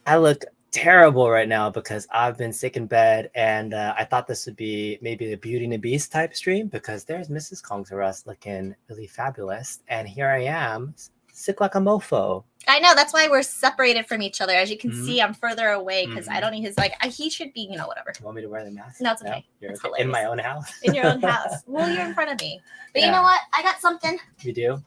I look terrible right now because I've been sick in bed, and I thought this would be maybe the Beauty and the Beast type stream because there's Mrs. Kong to us looking really fabulous, and here I am, sick like a mofo. I know, that's why we're separated from each other. As you can Mhm. see, I'm further away because I Mhm. don't need his, he should be, whatever. You want me to wear the mask? No, it's okay. You're It's okay. In hilarious. my own house? In your own house. Well, you're in front of me. But Yeah. you know what? I got something You do?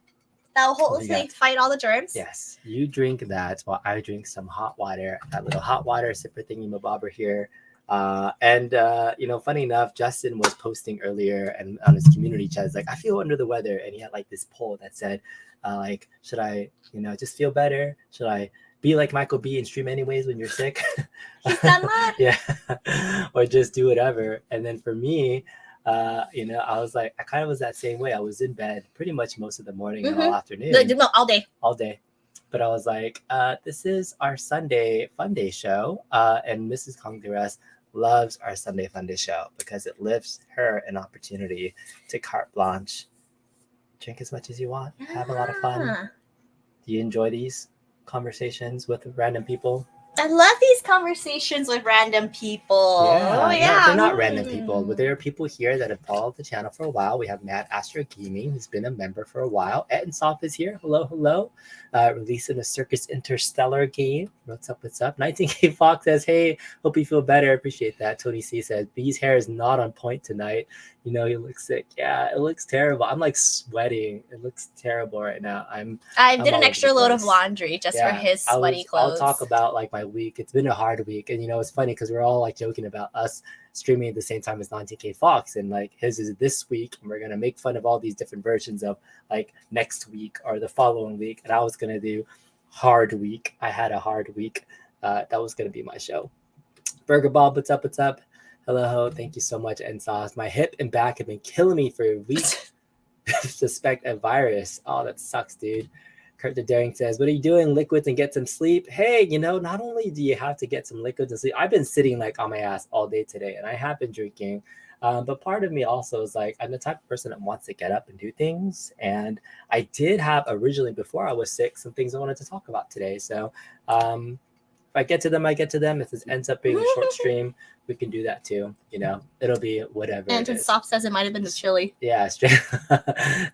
that'll What do you hopefully got? fight all the germs. Yes, you drink that while I drink some hot water. That little hot water sipper thingy mabobber here. Funny enough, Justin was posting earlier and on his community chat, like, I feel under the weather. And he had like this poll that said, should I, just feel better? Should I be like Michael B and stream anyways when you're sick? He's done that? Yeah. Or just do whatever. And then for me, I was like, I kind of was that same way. I was in bed pretty much most of the morning and all afternoon. No, all day. All day. But I was like, this is our Sunday Fun Day show. And Mrs. Kongdires loves our Sunday Fun Day show because it gives her an opportunity to carte blanche. Drink as much as you want. Have a lot of fun. Do you enjoy these conversations with random people? I love these conversations with random people. Yeah. No, they're not random people, but there are people here that have followed the channel for a while. We have Mad Astro Gaming, who's been a member for a while. Ettensoft is here. Hello. Releasing a Circus Interstellar game. What's up? 19K Fox says, hey, hope you feel better. Appreciate that. Tony C says, B's hair is not on point tonight. He looks sick. Yeah, it looks terrible. I'm like sweating. It looks terrible right now. I did an extra load of laundry just for his sweaty clothes. I'll talk about like my week. It's been a hard week, and it's funny because we're all like joking about us streaming at the same time as 19K Fox, and like his is this week, and we're gonna make fun of all these different versions of like next week or the following week. And I was gonna do hard week. I had a hard week. That was gonna be my show. Burger Bob, what's up? Hello, thank you so much, Nsauce. My hip and back have been killing me for a week. Suspect a virus. Oh, that sucks, dude. Kurt the Daring says, what are you doing? Liquids and get some sleep. Hey, not only do you have to get some liquids and sleep, I've been sitting like on my ass all day today, and I have been drinking. But part of me also is like, I'm the type of person that wants to get up and do things. And I did have originally, before I was sick, some things I wanted to talk about today. So if I get to them, I get to them. If this ends up being a short stream, we can do that too. It'll be whatever. And Soft says it might have been the chili. Yeah, straight.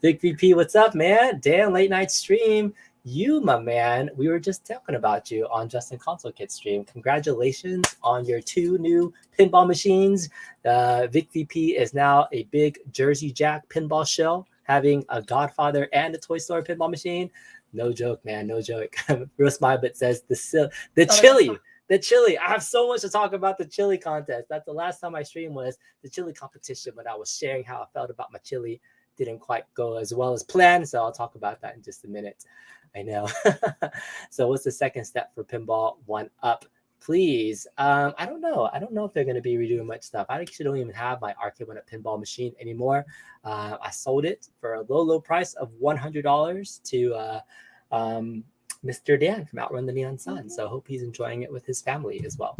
Big VP, what's up, man? Damn, late night stream. You, my man, we were just talking about you on Justin Console Kid stream. Congratulations on your 2 new pinball machines. Vic VP is now a big Jersey Jack pinball shell, having a Godfather and a Toy Story pinball machine. No joke, man. No joke. Real Smile Bit says the chili. The chili. I have so much to talk about the chili contest. That's the last time I streamed was the chili competition when I was sharing how I felt about my chili. Didn't quite go as well as planned, so I'll talk about that in just a minute. I know. So what's the second step for Pinball 1-Up? Please. I don't know. I don't know if they're going to be redoing much stuff. I actually don't even have my Arcade 1-Up pinball machine anymore. I sold it for a low price of $100 to Mr. Dan from Outrun the Neon Sun. So I hope he's enjoying it with his family as well.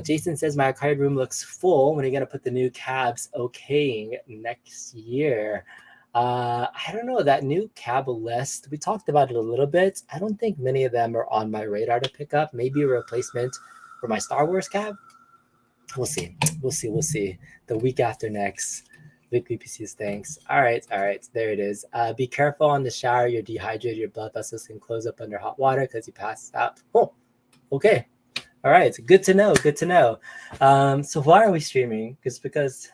Jason says, my arcade room looks full. When are you going to put the new cabs okaying next year? I don't know. That new cab list, we talked about it a little bit. I don't think many of them are on my radar to pick up. Maybe a replacement for my Star Wars cab. We'll see. The week after next. Big PPC's thanks. All right. There it is. Be careful on the shower. You're dehydrated. Your blood vessels can close up under hot water because you passed out. Oh, okay. All right. Good to know. So why are we streaming? Because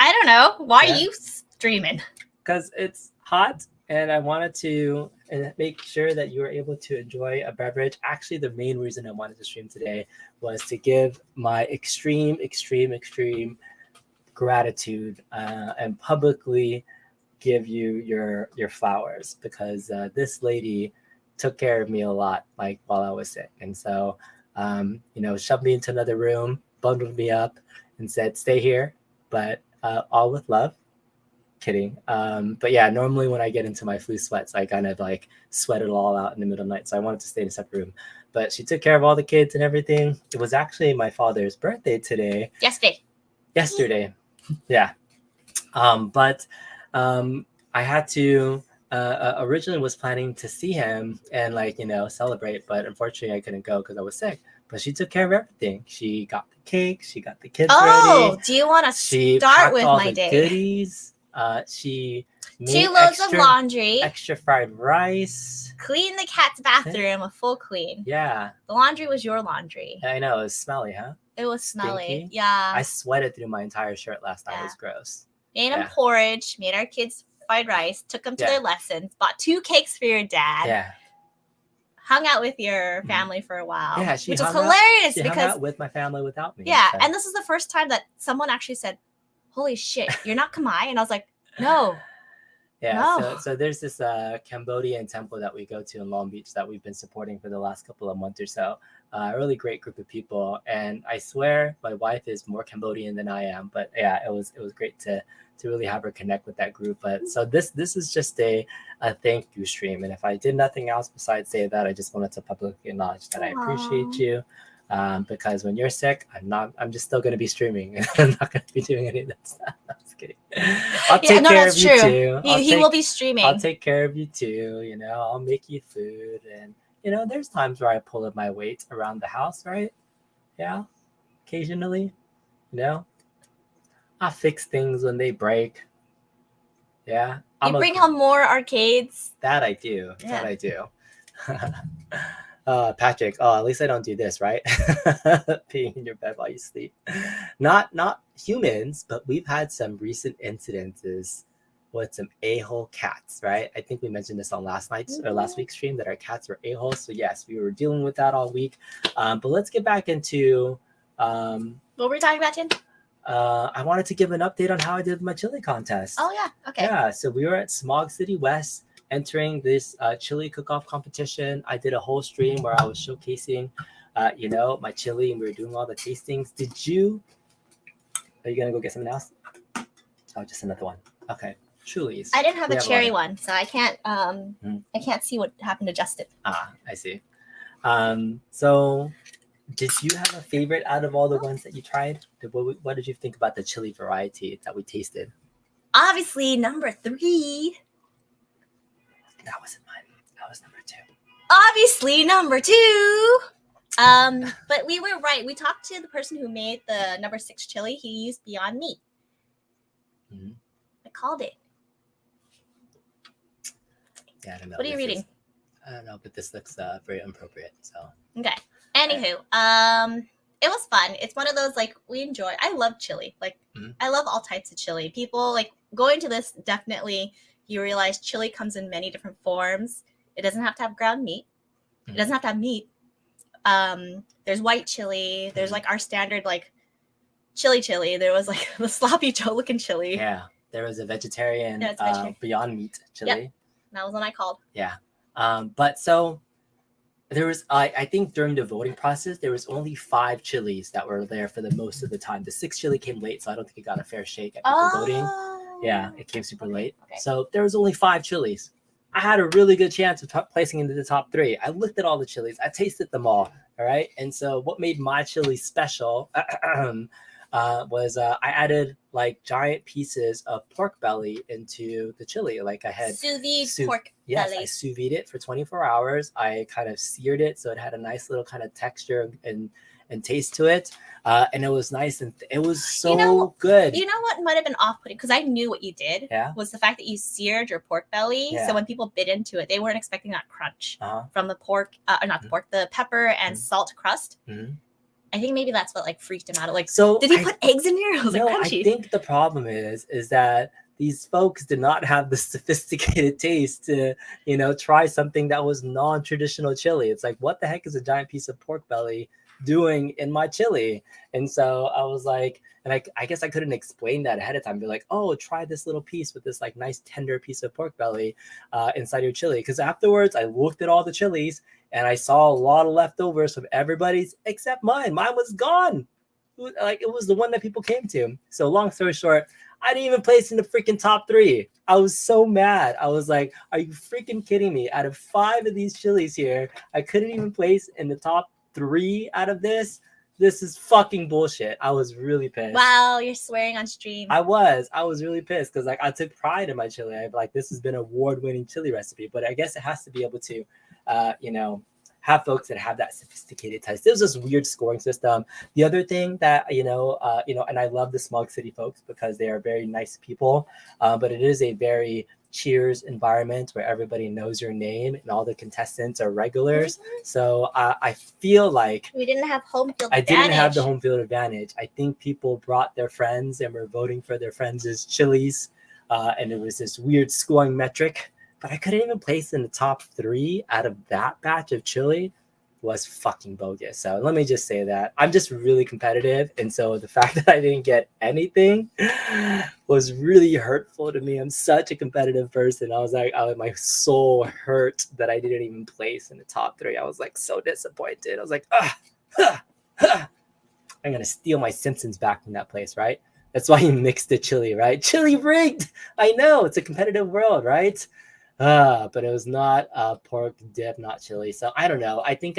I don't know. Why are you streaming? Because it's hot, and I wanted to make sure that you were able to enjoy a beverage. Actually, the main reason I wanted to stream today was to give my extreme gratitude and publicly give you your flowers, because this lady took care of me a lot, like while I was sick. And so shoved me into another room, bundled me up, and said, stay here, but all with love. Kidding. But yeah, normally when I get into my flu sweats, I kind of like sweat it all out in the middle of the night. So I wanted to stay in a separate room. But she took care of all the kids and everything. It was actually my father's birthday today. Yesterday. Yeah. But I had to originally was planning to see him and like, celebrate, but unfortunately I couldn't go because I was sick. But she took care of everything. She got the cake. She got the kids ready. Do you want to She start packed with all my the day? goodies. She made 2 loads of laundry. extra fried rice. Clean the cat's bathroom, a full clean. Yeah. The laundry was your laundry. I know, it was smelly, huh? It was smelly. Stinky. Yeah. I sweated through my entire shirt last night. It was gross. Made them porridge, made our kids fried rice, took them to their lessons, bought 2 cakes for your dad. Yeah. Hung out with your family for a while. Yeah, which was hilarious because hung out with my family without me. Yeah, and this is the first time that someone actually said, "Holy shit, you're not Khmer?" And I was like, "No." Yeah, no. So there's this Cambodian temple that we go to in Long Beach that we've been supporting for the last couple of months or so. A really great group of people, and I swear my wife is more Cambodian than I am. But yeah, it was great to really have her connect with that group. But so this is just a thank you stream, and if I did nothing else besides say that, I just wanted to publicly acknowledge that I appreciate you. Because when you're sick, I'm just still going to be streaming. I'm not going to be doing any of that stuff. I'm just kidding. I'll take care of you too. He will be streaming. I'll take care of you too. I'll make you food, and there's times where I pull up my weight around the house, right? Yeah, occasionally. I fix things when they break. Yeah, you bring home more arcades. That I do. Yeah. That I do. Patrick, at least I don't do this, right? Peeing in your bed while you sleep. Not humans, but we've had some recent incidences with some a-hole cats, right? I think we mentioned this on last week's stream that our cats were a-holes. So yes, we were dealing with that all week. But let's get back into what were we talking about, Tim? I wanted to give an update on how I did my chili contest. Oh yeah, okay. Yeah, so we were at Smog City West, entering this chili cook-off competition. I did a whole stream where I was showcasing, my chili, and we were doing all the tastings. Are you gonna go get something else? Oh, just another one. Okay, Truly's. I didn't have a cherry one, so I can't. I can't see what happened to Justin. I see. So, did you have a favorite out of all the ones that you tried? What did you think about the chili variety that we tasted? Obviously, number 3. That wasn't mine. That was number 2. Obviously, number 2. But we were right. We talked to the person who made the number 6 chili. He used Beyond Meat. Mm-hmm. I called it. Yeah, I don't know. What are you reading? I don't know, but this looks very inappropriate. So okay. Anywho, it was fun. It's one of those we enjoy. I love chili. I love all types of chili. People going to this definitely. You realize chili comes in many different forms. It doesn't have to have ground meat. It doesn't have to have meat. There's white chili. There's our standard chili. There was the sloppy Joe looking chili. Yeah, there was a vegetarian, Beyond Meat chili. Yep. That was one I called. Yeah, but so there was. I think during the voting process, there was only 5 chilies that were there for the most of the time. The 6th chili came late, so I don't think it got a fair shake at people voting. Yeah, it came super late. Okay. So there was only 5 chilies. I had a really good chance of placing into the top 3. I looked at all the chilies. I tasted them all right? And so what made my chili special was I added giant pieces of pork belly into the chili. I had sous vide pork belly. I sous vide it for 24 hours. I kind of seared it so it had a nice little kind of texture and taste to it. And it was nice and it was so good. You know what might have been off-putting, because I knew what you did was the fact that you seared your pork belly. Yeah. So when people bit into it, they weren't expecting that crunch from the pork, not the pork, the pepper and salt crust. Mm-hmm. I think maybe that's what freaked him out. So did he put eggs in here? I was crunchy. I think the problem is that these folks did not have the sophisticated taste to, try something that was non-traditional chili. It's what the heck is a giant piece of pork belly doing in my chili? And so I was and I guess I couldn't explain that ahead of time. Be oh, try this little piece with this nice tender piece of pork belly inside your chili. Because afterwards I looked at all the chilies and I saw a lot of leftovers from everybody's except mine. Mine was gone. It was the one that people came to. So long story short, I didn't even place in the freaking top 3. I was so mad. I was are you freaking kidding me? Out of 5 of these chilies here, I couldn't even place in the top 3 out of this. This is fucking bullshit. I was really pissed. Wow, you're swearing on stream. I was really pissed because like I took pride in my chili. I like this has been an award-winning chili recipe, but I guess it has to be able to, you know, have folks that have that sophisticated taste. There's this weird scoring system. The other thing that and I love the Smog City folks because they are very nice people, but it is a very cheers environment where everybody knows your name and all the contestants are regulars. So I feel like we didn't have home field I advantage. didn't have the home field advantage. I think people brought their friends and were voting for their friends' chilies, and it was this weird scoring metric. But I couldn't even place in the top 3 out of that batch of chili was fucking bogus. So let me just say that I'm just really competitive. And so the fact that I didn't get anything was really hurtful to me. I'm such a competitive person. I was like, my soul hurt that I didn't even place in the top 3. I was like so disappointed. I was like, I'm going to steal my Simpsons back from that place, right? That's why you mix the chili, right? Chili rigged. I know it's a competitive world, right? But it was not pork dip, not chili. So I don't know. I think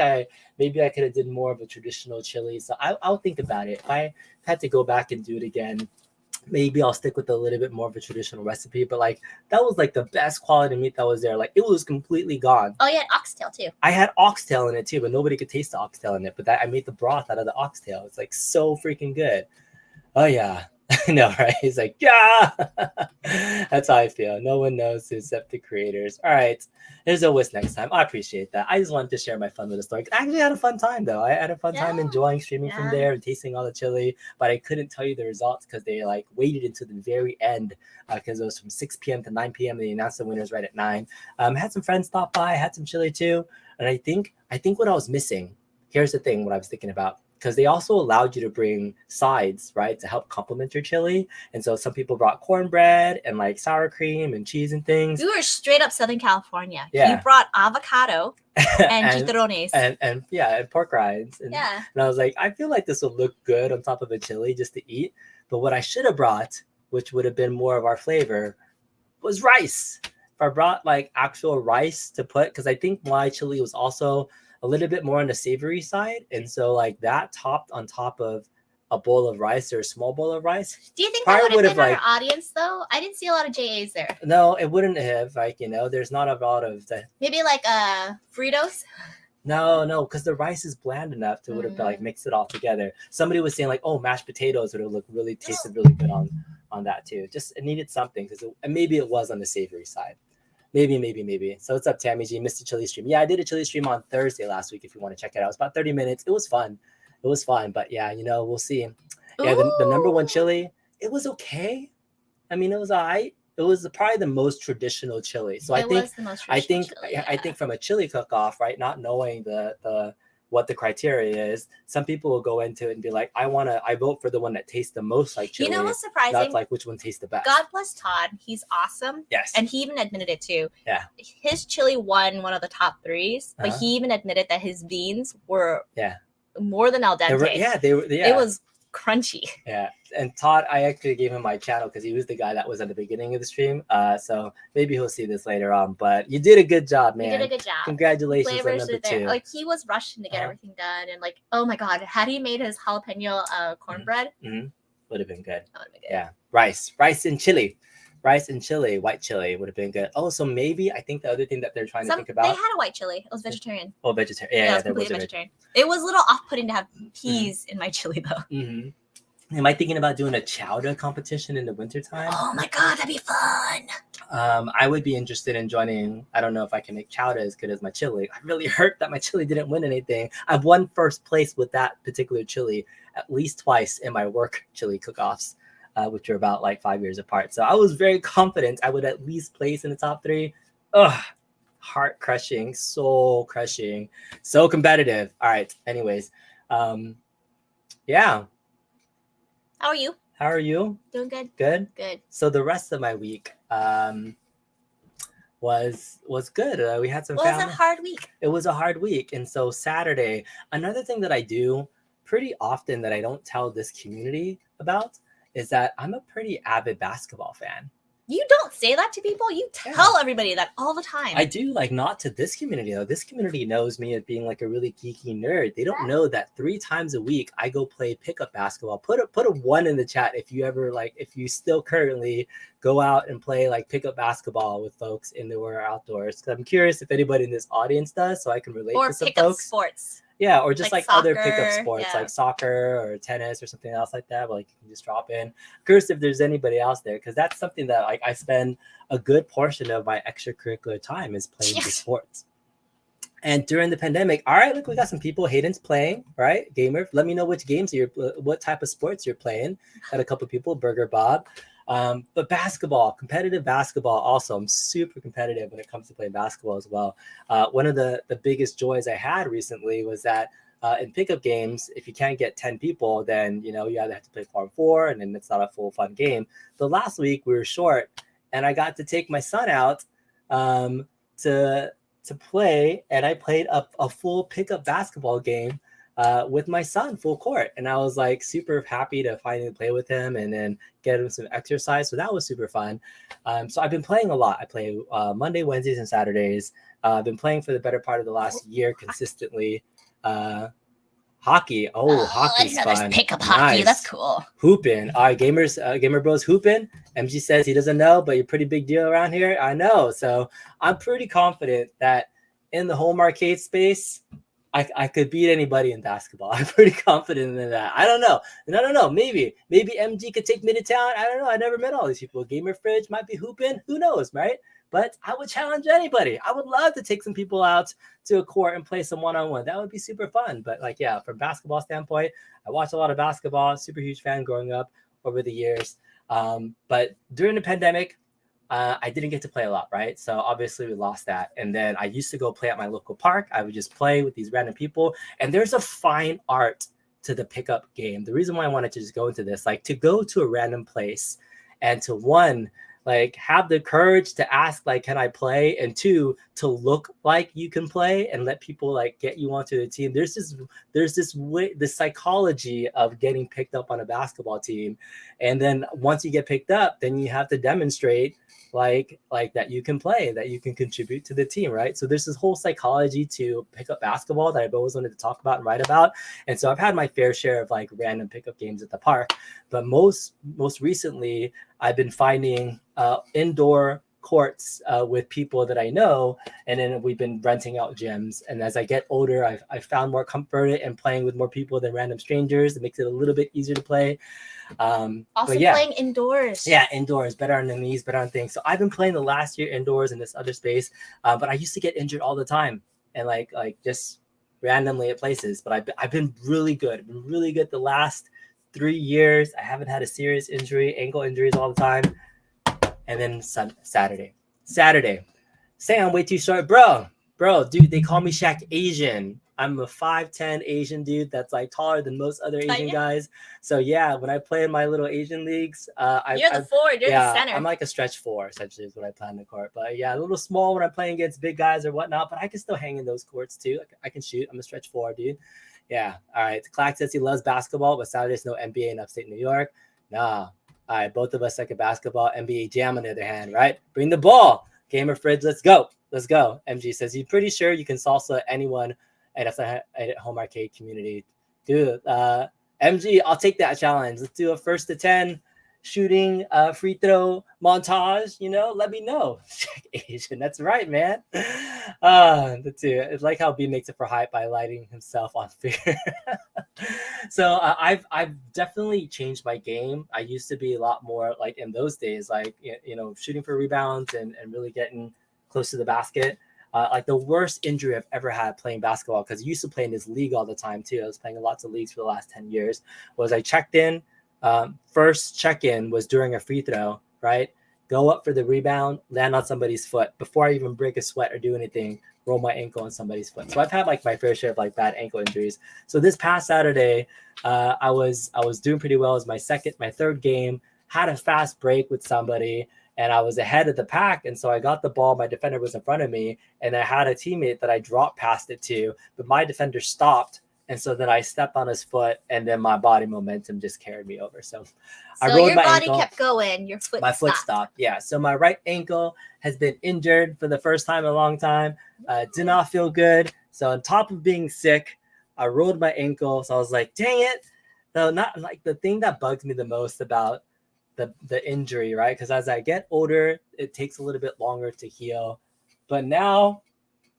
maybe I could have did more of a traditional chili. So I'll think about it. If I had to go back and do it again, maybe I'll stick with a little bit more of a traditional recipe. But like that was like the best quality meat that was there. Like it was completely gone. Oh, you had oxtail too. I had oxtail in it too, but nobody could taste the oxtail in it. But I made the broth out of the oxtail. It's like so freaking good. Oh yeah. I know, right? He's like, yeah. That's how I feel. No one knows except the creators. All right. There's always next time. I appreciate that. I just wanted to share my fun little story. I actually had a fun time though. I had a fun time enjoying streaming from there and tasting all the chili, but I couldn't tell you the results because they like waited until the very end because it was from 6 p.m. to 9 p.m. They announced the winners right at 9. Had some friends stop by, had some chili too. And I think what I was missing, here's the thing, what I was thinking about. Because they also allowed you to bring sides, right, to help complement your chili. And so some people brought cornbread and like sour cream and cheese and things. We were straight up Southern California. Yeah. You brought avocado and chicharrones. And pork rinds. And I was like, I feel like this will look good on top of a chili just to eat. But what I should have brought, which would have been more of our flavor, was rice. If I brought like actual rice to put, because I think my chili was also a little bit more on the savory side, and so like that topped on top of a bowl of rice or a small bowl of rice. Do you think that would have been our audience though? I didn't see a lot of JAs there. No, it wouldn't have. Like, you know, there's not a lot of the maybe like Fritos. No, because the rice is bland enough to would have like mixed it all together. Somebody was saying like, oh, mashed potatoes would have looked really tasted really good on that too. Just it needed something because maybe it was on the savory side. Maybe. So what's up, Tammy G? Missed a chili stream. Yeah, I did a chili stream on Thursday last week if you want to check it out. It was about 30 minutes. It was fun. But yeah, you know, we'll see. Yeah, the number one chili, it was okay. I mean, it was all right. It was probably the most traditional chili. So I think from a chili cook-off, right, not knowing the what the criteria is, some people will go into it and be like, I vote for the one that tastes the most like chili. You know what's surprising? Not like which one tastes the best. God bless Todd. He's awesome. Yes. And he even admitted it too. Yeah. His chili won one of the top 3s, but he even admitted that his beans were more than al dente. They were. It was crunchy. Yeah. And Todd, I actually gave him my channel because he was the guy that was at the beginning of the stream. So maybe he'll see this later on. But you did a good job, man. You did a good job. Congratulations Flavors on number are there. 2. Like he was rushing to get everything done, and like, oh my god, had he made his jalapeno cornbread, would have been good. That would have been good. Yeah, rice and chili, white chili would have been good. Oh, so maybe I think the other thing that they're trying to think about. They had a white chili. It was vegetarian. Oh, vegetarian. Yeah, it was completely vegetarian. It was a little off-putting to have peas in my chili though. Am I thinking about doing a chowder competition in the wintertime? Oh my god, that'd be fun. I would be interested in joining. I don't know if I can make chowder as good as my chili. I really hurt that my chili didn't win anything. I've won first place with that particular chili at least twice in my work chili cook-offs, which are about like 5 years apart. So I was very confident I would at least place in the top 3. Ugh, heart crushing, soul crushing, so competitive. All right. Anyways, yeah. How are you? How are you? Doing good. Good. So the rest of my week was good. We had some. It was a hard week. It was a hard week, and so Saturday. Another thing that I do pretty often that I don't tell this community about is that I'm a pretty avid basketball fan. You don't say that to people. You tell everybody that all the time. I do, like, not to this community though. This community knows me as being like a really geeky nerd. They don't know that 3 times a week I go play pickup basketball. Put a 1 in the chat if you ever if you still currently go out and play like pickup basketball with folks indoor or outdoors. Because I'm curious if anybody in this audience does, so I can relate to some folks. Sports. Yeah, or just like other soccer, pickup sports like soccer or tennis or something else like that. But like you can just drop in. Curious if there's anybody else there, because that's something that like I spend a good portion of my extracurricular time is playing these sports. And during the pandemic, all right, look, we got some people. Hayden's playing, right? Gamer, let me know which games what type of sports you're playing. Got a couple people, Burger Bob. But basketball, competitive basketball also. I'm super competitive when it comes to playing basketball as well. One of the biggest joys I had recently was that in pickup games, if you can't get 10 people, then you either have to play 4-on-4, and then it's not a full fun game. But last week we were short, and I got to take my son out to play, and I played a full pickup basketball game with my son, full court. And I was like super happy to finally play with him and then get him some exercise. So that was super fun. So I've been playing a lot. I play Monday, Wednesdays, and Saturdays. I've been playing for the better part of the last year consistently. Hockey. Hockey's fun. Pickup hockey. Nice. That's cool. Hooping. All right, Gamer Bros hooping. MG says he doesn't know, but you're a pretty big deal around here. I know. So I'm pretty confident that in the home arcade space, I could beat anybody in basketball. I'm pretty confident in that. I don't know. Maybe MG could take me to town. I don't know. I never met all these people. Gamer Fridge might be hooping. Who knows, right? But I would challenge anybody. I would love to take some people out to a court and play some one-on-one. That would be super fun. But from basketball standpoint, I watched a lot of basketball. Super huge fan growing up over the years. But during the pandemic, I didn't get to play a lot, right? So obviously we lost that. And then I used to go play at my local park. I would just play with these random people. And there's a fine art to the pickup game. The reason why I wanted to just go into this, like to go to a random place and to have the courage to ask, can I play? And 2, to look like you can play and let people get you onto the team. There's this way, the psychology of getting picked up on a basketball team. And then once you get picked up, then you have to demonstrate that you can play, that you can contribute to the team, right? So there's this whole psychology to pick up basketball that I've always wanted to talk about and write about. And so I've had my fair share of random pickup games at the park, but most recently I've been finding indoor courts with people that I know, and then we've been renting out gyms. And as I get older, I've found more comfort in playing with more people than random strangers. It makes it a little bit easier to play. Playing indoors. Yeah, indoors, better on the knees, better on things. So I've been playing the last year indoors in this other space, but I used to get injured all the time and just randomly at places. But I've been really good. I've been really good the last 3 years. I haven't had a serious injury, ankle injuries all the time. And then Saturday, say I'm way too short, bro, dude. They call me Shaq Asian. I'm a 5'10" Asian dude that's taller than most other Asian guys. So when I play in my little Asian leagues, you're the forward, you're the center. I'm like a stretch 4 essentially is what I play on the court. But a little small when I'm playing against big guys or whatnot. But I can still hang in those courts too. I can shoot. I'm a stretch 4 dude. Yeah. All right. Clack says he loves basketball, but Saturday's no NBA in upstate New York. Nah. All right, both of us suck at basketball. NBA Jam, on the other hand, right? Bring the ball. Gamer Fridge, let's go. MG says he's pretty sure you can salsa anyone at a home arcade community. Dude, MG, I'll take that challenge. Let's do a 1st to 10 shooting free throw montage. Let me know. Asian, that's right, man. It's like how B makes it for hype by lighting himself on fire. So I've definitely changed my game. I used to be a lot more in those days, shooting for rebounds and really getting close to the basket. The worst injury I've ever had playing basketball, because I used to play in this league all the time too. I was playing lots of leagues for the last 10 years. Was I checked in? First check-in was during a free throw, right? Go up for the rebound, land on somebody's foot. Before I even break a sweat or do anything, roll my ankle on somebody's foot. So I've had my fair share of bad ankle injuries. So this past Saturday, I was doing pretty well. It was my third game, had a fast break with somebody, and I was ahead of the pack. And so I got the ball. My defender was in front of me, and I had a teammate that I dropped past it to, but my defender stopped And so then I stepped on his foot, and then my body momentum just carried me over. So I So rolled your my body ankle. kept going, your foot My foot stopped. Yeah. So my right ankle has been injured for the first time in a long time. Did not feel good. So on top of being sick, I rolled my ankle. So I was like, dang it. So not like the thing that bugs me the most about the injury, right? Because as I get older, it takes a little bit longer to heal. But now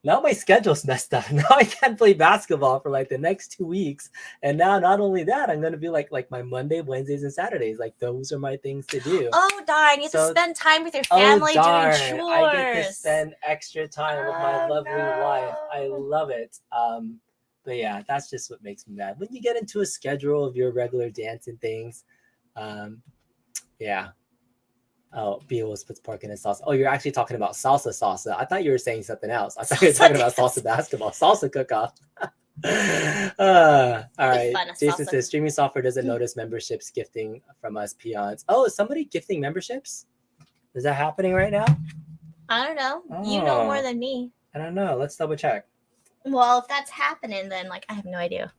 my schedule's messed up. Now I can't play basketball for like the next 2 weeks. And now not only that, I'm gonna be like my Monday, Wednesdays, and Saturdays. Like those are my things to do. Oh darn! You have to spend time with your family doing chores. I get to spend extra time with my lovely wife. I love it. But yeah, that's just what makes me mad. When you get into a schedule of your regular dance and things, yeah. Oh, Beals puts pork in his salsa. Oh, you're actually talking about salsa. I thought you were saying something else. I thought you were talking about salsa basketball. Salsa cook-off. All right. Jason says streaming software doesn't notice memberships gifting from us peons. Oh, is somebody gifting memberships? Is that happening right now? I don't know. Oh, you know more than me. I don't know. Let's double check. Well, if that's happening, then I have no idea.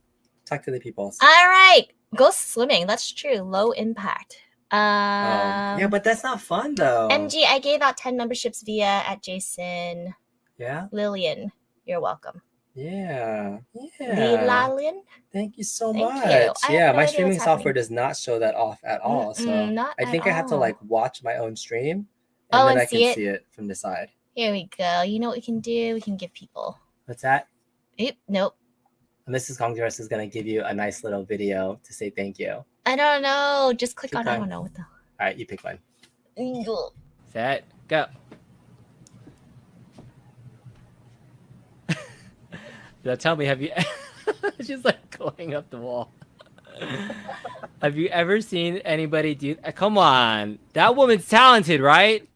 Talk to the people. All right. Go swimming. That's true. Low impact. Yeah, but that's not fun though. MG, I gave out 10 memberships via at Jason. Yeah. Lillian, you're welcome. Yeah. Lillian. Thank you so much. Yeah, my streaming software does not show that off at all. So I think I have to watch my own stream, and then I can see it from the side. Here we go. You know what we can do? We can give people. What's that? Nope. Mrs. Congress is gonna give you a nice little video to say thank you. I don't know. Just click on. I don't know what the. All right, you pick one. Set, go. Now tell me, have you? She's like going up the wall. Have you ever seen anybody do? Come on, that woman's talented, right?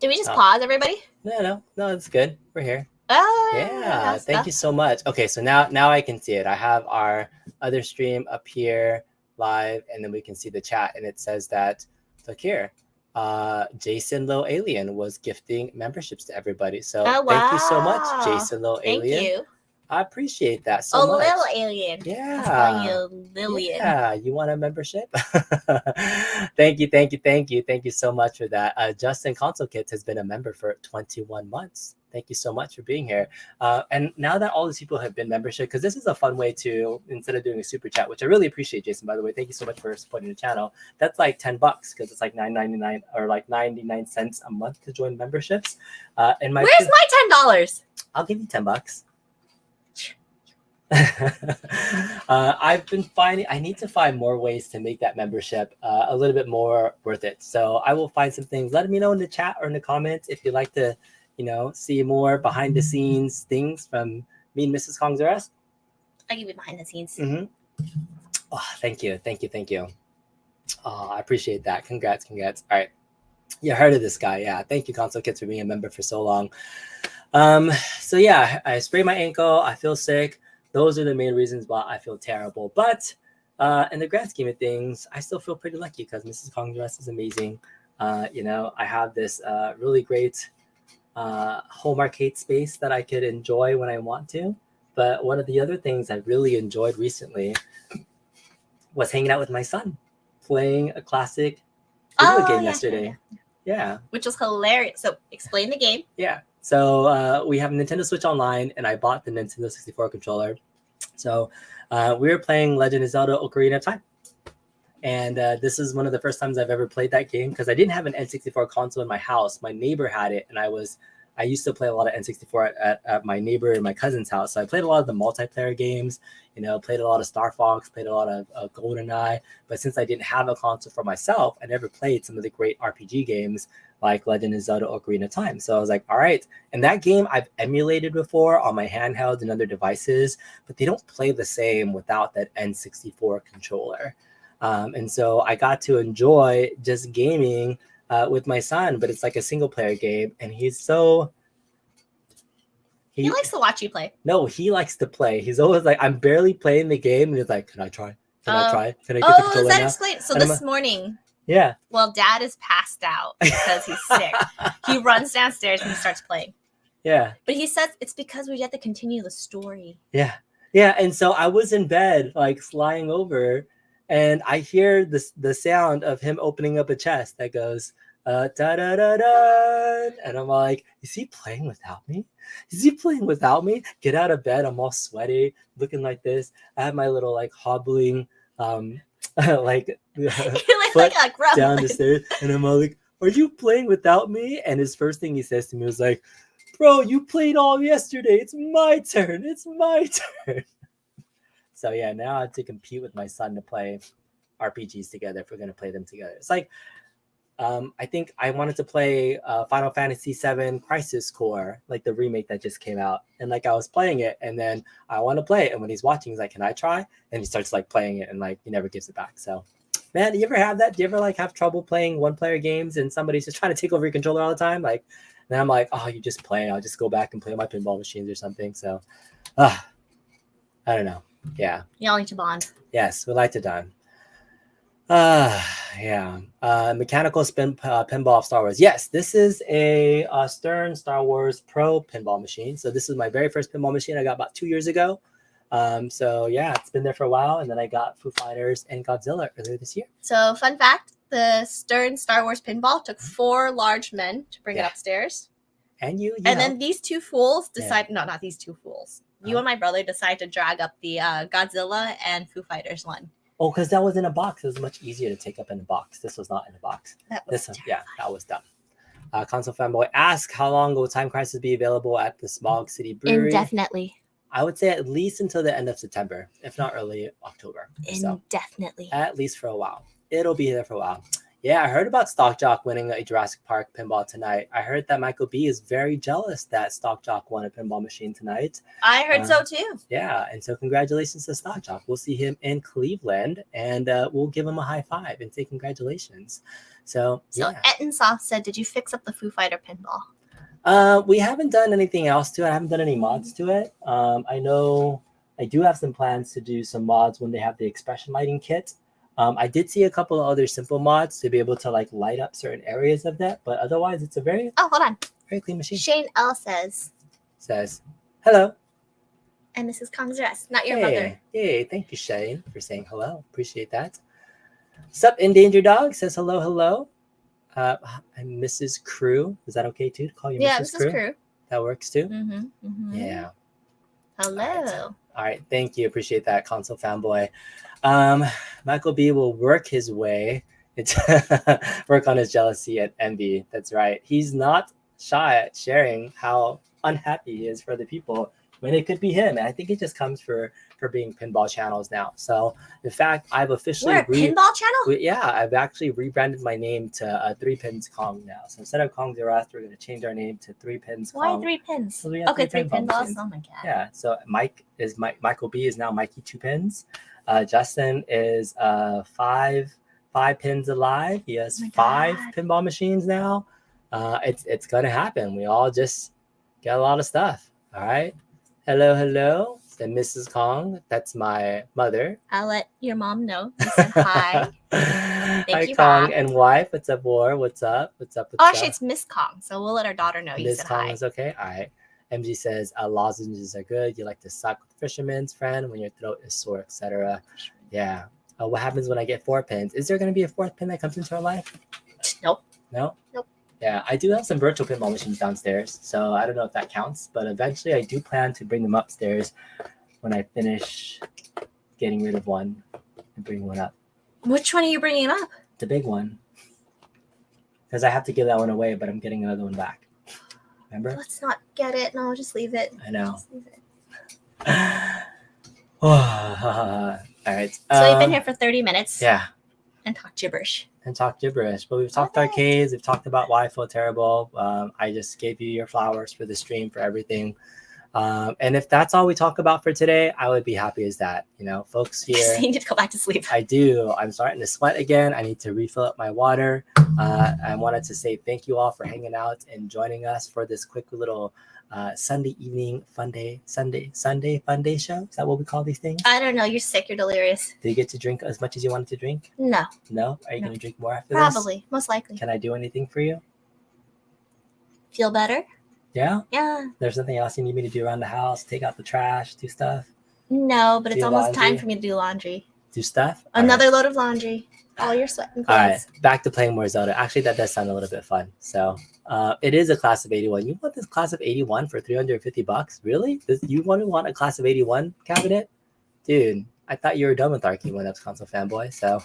Did we just pause, everybody? No, it's good. We're here. Oh yeah, thank you so much. Okay, so now I can see it. I have our other stream up here live, and then we can see the chat, and it says that look here, Jason Low Alien was gifting memberships to everybody. So thank you so much, Jason Low Alien. Thank you. I appreciate that so much. Little alien. Yeah. You, Lillian. Yeah, you want a membership? Thank you so much for that. Justin Console Kits has been a member for 21 months. Thank you so much for being here. And now that all these people have been membership, because this is a fun way to, instead of doing a super chat, which I really appreciate, Jason, by the way, thank you so much for supporting the channel. That's like $10 because it's like $9.99 or like 99 cents a month to join memberships. And where's my $10? I'll give you $10. I've been finding I need to find more ways to make that membership a little bit more worth it. So I will find some things. Let me know in the chat or in the comments if you'd like to, see more behind the scenes things from me and Mrs. Kong's Rest. I give you behind the scenes. Mm-hmm. Oh, thank you. Oh, I appreciate that. Congrats. All right. You heard of this guy. Yeah. Thank you, Console Kids, for being a member for so long. So yeah, I sprained my ankle. I feel sick. Those are the main reasons why I feel terrible. But in the grand scheme of things, I still feel pretty lucky because Mrs. Kong's Rest is amazing. I have this really great home arcade space that I could enjoy when I want to. But one of the other things I really enjoyed recently was hanging out with my son, playing a classic video game yesterday. Yeah. Which was hilarious. So explain the game. Yeah. So we have Nintendo Switch Online, and I bought the Nintendo 64 controller. So we were playing Legend of Zelda Ocarina of Time. And this is one of the first times I've ever played that game because I didn't have an N64 console in my house. My neighbor had it, and I used to play a lot of N64 at my neighbor and my cousin's house. So I played a lot of the multiplayer games, played a lot of Star Fox, played a lot of GoldenEye. But since I didn't have a console for myself, I never played some of the great RPG games like Legend of Zelda Ocarina of Time. So I was like, all right. And that game I've emulated before on my handheld and other devices, but they don't play the same without that N64 controller. And so I got to enjoy just gaming with my son, but it's like a single player game. And he's so... He likes to watch you play. No, he likes to play. He's always like, I'm barely playing the game. And he's like, can I try? Can I get the controller now? Explain? So this morning... Yeah. Well, Dad is passed out because he's sick. He runs downstairs and he starts playing. Yeah. But he says it's because we get to continue the story. Yeah. Yeah. And so I was in bed, like lying over, and I hear the sound of him opening up a chest that goes, da da da da. And I'm like, is he playing without me? Is he playing without me? Get out of bed. I'm all sweaty, looking like this. I have my little like hobbling, like foot like a gremlin. down the stairs, and I'm all like, are you playing without me? And his first thing he says to me was like, bro, you played all yesterday. It's my turn. It's my turn. So yeah, now I have to compete with my son to play RPGs together if we're gonna play them together. It's like I think I wanted to play Final Fantasy VII Crisis Core, like the remake that just came out, and like I was playing it, and then I want to play it, and when he's watching, he's like, "Can I try?" And he starts like playing it, and like he never gives it back. So, man, do you ever have that? Do you ever like have trouble playing one-player games, and somebody's just trying to take over your controller all the time? Like, then I'm like, "Oh, you just play. I'll just go back and play on my pinball machines or something." So, I don't know. Yeah. Y'all need to bond. Yes, we like to done. Yeah. Mechanical spin pinball of Star Wars. Yes, this is a Stern Star Wars Pro pinball machine. So this is my very first pinball machine I got about 2 years ago. So yeah, it's been there for a while, and then I got Foo Fighters and Godzilla earlier this year. So fun fact, the Stern Star Wars pinball took 4 large men to bring it upstairs. And you And know. then these 2 fools decide, no, not these 2 fools. You and my brother decide to drag up the Godzilla and Foo Fighters one. Oh, because that was in a box. It was much easier to take up in a box. This was not in a box. That was that was dumb. Console Fanboy asks, how long will Time Crisis be available at the Smog City Brewery? Indefinitely. I would say at least until the end of September, if not early October. Indefinitely. So, at least for a while. It'll be there for a while. Yeah, I heard about Stock Jock winning a Jurassic Park pinball tonight. I heard that Michael B is very jealous that Stock Jock won a pinball machine tonight. I heard so too. Yeah, and so congratulations to Stock Jock. We'll see him in Cleveland, and we'll give him a high five and say congratulations. So yeah. Ettensoft said, did you fix up the Foo Fighter pinball? We haven't done anything else to it. I haven't done any mods to it. I know I do have some plans to do some mods when they have the expression lighting kit. I did see a couple of other simple mods to be able to like light up certain areas of that, but otherwise it's a very hold on, very clean machine. Shane L says hello, and Mrs. Kong's dress, not your mother. Yay, thank you, Shane, for saying hello. Appreciate that. Sup, Endangered Dog says hello. I'm Mrs. Crew. Is that okay too to call you Mrs. Crew? That works too. Yeah. Hello. All right, thank you. Appreciate that, Console Fanboy. Michael B will work his way to work on his jealousy and envy. That's right. He's not shy at sharing how unhappy he is for the people when it could be him. And I think it just comes for being pinball channels now. So in fact, I've officially we're a pinball channel? Yeah, I've actually rebranded my name to 3 Pins Kong now. So instead of Kong Zero, we're going to change our name to 3 Pins Kong. Why 3 pins? So okay, 3 pinballs. Oh my god. Yeah. So Michael B is now Mikey 2 Pins. Justin is 5 pins alive. He has 5 pinball machines now. It's gonna happen. We all just get a lot of stuff. All right. Hello. And Mrs. Kong, that's my mother. I'll let your mom know. You said hi. Hi, Kong and wife. What's up, War? What's up? Actually, it's Miss Kong, so we'll let our daughter know you said hi. Miss Kong is okay. All right. MG says lozenges are good. You like to suck with fisherman's friend when your throat is sore, etc. Yeah. What happens when I get 4 pins? Is there going to be a 4th pin that comes into our life? Nope. No? Nope. Yeah, I do have some virtual pinball machines downstairs, so I don't know if that counts, but eventually I do plan to bring them upstairs when I finish getting rid of one and bring one up. Which one are you bringing up? The big one. Because I have to give that one away, but I'm getting another one back. Remember? Let's not get it. No, just leave it. I know. Just leave it. All right. So we've been here for 30 minutes. Yeah. And talk gibberish. But we've talked arcades. We've talked about why I feel terrible. I just gave you your flowers for the stream, for everything. And if that's all we talk about for today, I would be happy as that. You know, folks here. You need to go back to sleep. I do. I'm starting to sweat again. I need to refill up my water. I wanted to say thank you all for hanging out and joining us for this quick little Sunday evening Sunday fun day show. Is that what we call these things? I don't know. You're sick. You're delirious. Did you get to drink as much as you wanted to drink? No. No? Are you going to drink more after Probably. this? Most likely. Can I do anything for you? Feel better? Yeah? Yeah. There's nothing else you need me to do around the house? Take out the trash, do stuff, No, but it's Do almost laundry? time for me to do laundry. do stuff? All Another load of laundry. All your sweating All right. clothes. Back to playing more Zelda. Actually, that does sound a little bit fun. So it is a class of 81. You want this class of 81 for $350? Really? You want a class of 81 cabinet? Dude, I thought you were done with Arcade One-Up's console fanboy. So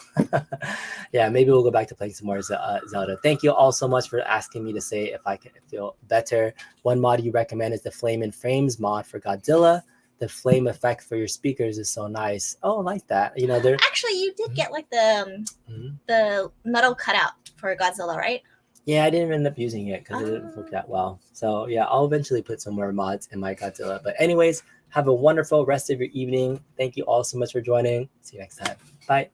yeah, maybe we'll go back to playing some more Zelda. Thank you all so much for asking me to say if I can feel better. One mod you recommend is the Flame and Frames mod for Godzilla. The flame effect for your speakers is so nice. Oh, I like that. You know, they're Actually, you did get like the metal cutout for Godzilla, right? yeah, I didn't end up using it because it didn't work that well. So yeah, I'll eventually put some more mods in my Godzilla. But anyways, have a wonderful rest of your evening. Thank you all so much for joining. See you next time. Bye.